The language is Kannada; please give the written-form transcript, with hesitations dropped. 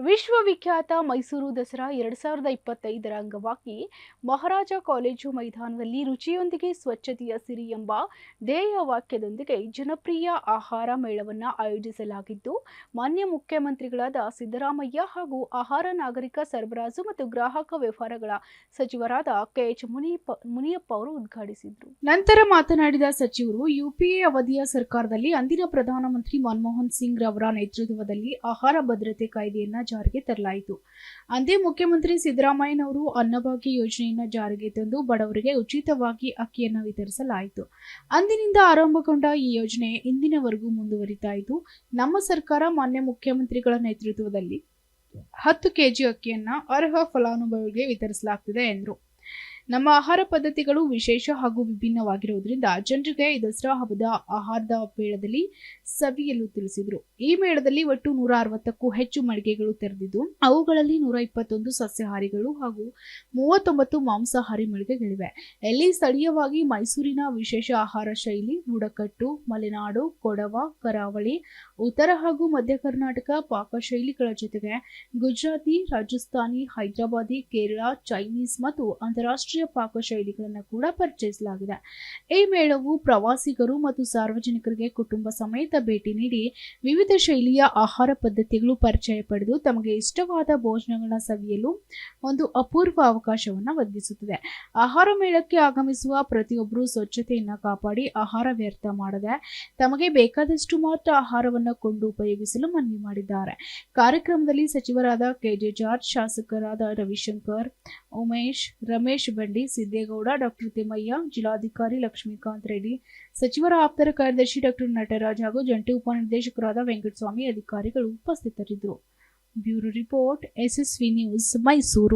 ವಿಶ್ವವಿಖ್ಯಾತ ಮೈಸೂರು ದಸರಾ 2025ರ ಅಂಗವಾಗಿ ಮಹಾರಾಜ ಕಾಲೇಜು ಮೈದಾನದಲ್ಲಿ ರುಚಿಯೊಂದಿಗೆ ಸ್ವಚ್ಛತೆಯ ಸಿರಿ ಎಂಬ ಧ್ಯೇಯ ವಾಕ್ಯದೊಂದಿಗೆ ಜನಪ್ರಿಯ ಆಹಾರ ಮೇಳವನ್ನು ಆಯೋಜಿಸಲಾಗಿದ್ದು, ಮಾನ್ಯ ಮುಖ್ಯಮಂತ್ರಿಗಳಾದ ಸಿದ್ದರಾಮಯ್ಯ ಹಾಗೂ ಆಹಾರ ನಾಗರಿಕ ಸರಬರಾಜು ಮತ್ತು ಗ್ರಾಹಕ ವ್ಯವಹಾರಗಳ ಸಚಿವರಾದ ಕೆಎಚ್ ಮುನಿಯಪ್ಪ ಅವರು ಉದ್ಘಾಟಿಸಿದರು. ನಂತರ ಮಾತನಾಡಿದ ಸಚಿವರು, ಯುಪಿಎ ಅವಧಿಯ ಸರ್ಕಾರದಲ್ಲಿ ಅಂದಿನ ಪ್ರಧಾನಮಂತ್ರಿ ಮನಮೋಹನ್ ಸಿಂಗ್ ರವರ ನೇತೃತ್ವದಲ್ಲಿ ಆಹಾರ ಭದ್ರತೆ ಕಾಯ್ದೆಯನ್ನು ಜಾರಿಗೆ ತರಲಾಯಿತು. ಅಂದೇ ಮುಖ್ಯಮಂತ್ರಿ ಸಿದ್ದರಾಮಯ್ಯನವರು ಅನ್ನಭಾಗ್ಯ ಯೋಜನೆಯನ್ನು ಜಾರಿಗೆ ತಂದು ಬಡವರಿಗೆ ಉಚಿತವಾಗಿ ಅಕ್ಕಿಯನ್ನು ವಿತರಿಸಲಾಯಿತು. ಅಂದಿನಿಂದ ಆರಂಭಗೊಂಡ ಈ ಯೋಜನೆ ಇಂದಿನವರೆಗೂ ಮುಂದುವರಿತಾ ಇದ್ದು, ನಮ್ಮ ಸರ್ಕಾರ ಮಾನ್ಯ ಮುಖ್ಯಮಂತ್ರಿಗಳ ನೇತೃತ್ವದಲ್ಲಿ 10 ಕೆಜಿ ಅಕ್ಕಿಯನ್ನು ಅರ್ಹ ಫಲಾನುಭವಿಗಳಿಗೆ ವಿತರಿಸಲಾಗುತ್ತಿದೆ ಎಂದರು. ನಮ್ಮ ಆಹಾರ ಪದ್ಧತಿಗಳು ವಿಶೇಷ ಹಾಗೂ ವಿಭಿನ್ನವಾಗಿರುವುದರಿಂದ ಜನರಿಗೆ ಈ ದಸರಾ ಹಬ್ಬದ ಆಹಾರದ ಮೇಳದಲ್ಲಿ ಸವಿಯಲು ತಿಳಿಸಿದರು. ಈ ಮೇಳದಲ್ಲಿ ಒಟ್ಟು 160ಕ್ಕೂ ಹೆಚ್ಚು ಮಳಿಗೆಗಳು ತೆರೆದಿದ್ದು, ಅವುಗಳಲ್ಲಿ 121 ಸಸ್ಯಾಹಾರಿಗಳು ಹಾಗೂ 39 ಮಾಂಸಾಹಾರಿ ಮಳಿಗೆಗಳಿವೆ. ಇಲ್ಲಿ ಸ್ಥಳೀಯವಾಗಿ ಮೈಸೂರಿನ ವಿಶೇಷ ಆಹಾರ ಶೈಲಿ, ಬುಡಕಟ್ಟು, ಮಲೆನಾಡು, ಕೊಡವ, ಕರಾವಳಿ, ಉತ್ತರ ಹಾಗೂ ಮಧ್ಯ ಕರ್ನಾಟಕ ಪಾಕಶೈಲಿಗಳ ಜೊತೆಗೆ ಗುಜರಾತಿ, ರಾಜಸ್ಥಾನಿ, ಹೈದರಾಬಾದಿ, ಕೇರಳ, ಚೈನೀಸ್ ಮತ್ತು ಅಂತಾರಾಷ್ಟ್ರೀಯ ಪಾಕಶೈಲಿಗಳನ್ನು ಕೂಡ ಪರಿಚಯಿಸಲಾಗಿದೆ. ಈ ಮೇಳವು ಪ್ರವಾಸಿಗರು ಮತ್ತು ಸಾರ್ವಜನಿಕರಿಗೆ ಕುಟುಂಬ ಸಮೇತ ಭೇಟಿ ನೀಡಿ ವಿವಿಧ ಶೈಲಿಯ ಆಹಾರ ಪದ್ಧತಿಗಳು ಪರಿಚಯ ಪಡೆದು ತಮಗೆ ಇಷ್ಟವಾದ ಭೋಜನಗಳನ್ನ ಸವಿಯಲು ಒಂದು ಅಪೂರ್ವ ಅವಕಾಶವನ್ನು ಒದಗಿಸುತ್ತದೆ. ಆಹಾರ ಮೇಳಕ್ಕೆ ಆಗಮಿಸುವ ಪ್ರತಿಯೊಬ್ಬರು ಸ್ವಚ್ಛತೆಯನ್ನು ಕಾಪಾಡಿ ಆಹಾರ ವ್ಯರ್ಥ ಮಾಡದೆ ತಮಗೆ ಬೇಕಾದಷ್ಟು ಮಾತ್ರ ಆಹಾರವನ್ನು ಕೊಂಡು ಉಪಯೋಗಿಸಲು ಮನವಿ ಮಾಡಿದ್ದಾರೆ. ಕಾರ್ಯಕ್ರಮದಲ್ಲಿ ಸಚಿವರಾದ ಕೆಜೆ ಜಾರ್ಜ್, ಶಾಸಕರಾದ ರವಿಶಂಕರ್, ಉಮೇಶ್, ರಮೇಶ್ ಬಂಡಿ, ಸಿದ್ದೇಗೌಡ, ಡಾಕ್ಟರ್ ತಿಮ್ಮಯ್ಯ, ಜಿಲ್ಲಾಧಿಕಾರಿ ಲಕ್ಷ್ಮೀಕಾಂತ್ ರೆಡ್ಡಿ, ಸಚಿವರ ಆಪ್ತರ ಕಾರ್ಯದರ್ಶಿ ಡಾಕ್ಟರ್ ನಟರಾಜ್ ಹಾಗೂ ಜಂಟಿ ಉಪನಿರ್ದೇಶಕರಾದ ವೆಂಕಟಸ್ವಾಮಿ ಅಧಿಕಾರಿಗಳು ಉಪಸ್ಥಿತರಿದ್ದರು. Bureau report, SSV news, Mysuru.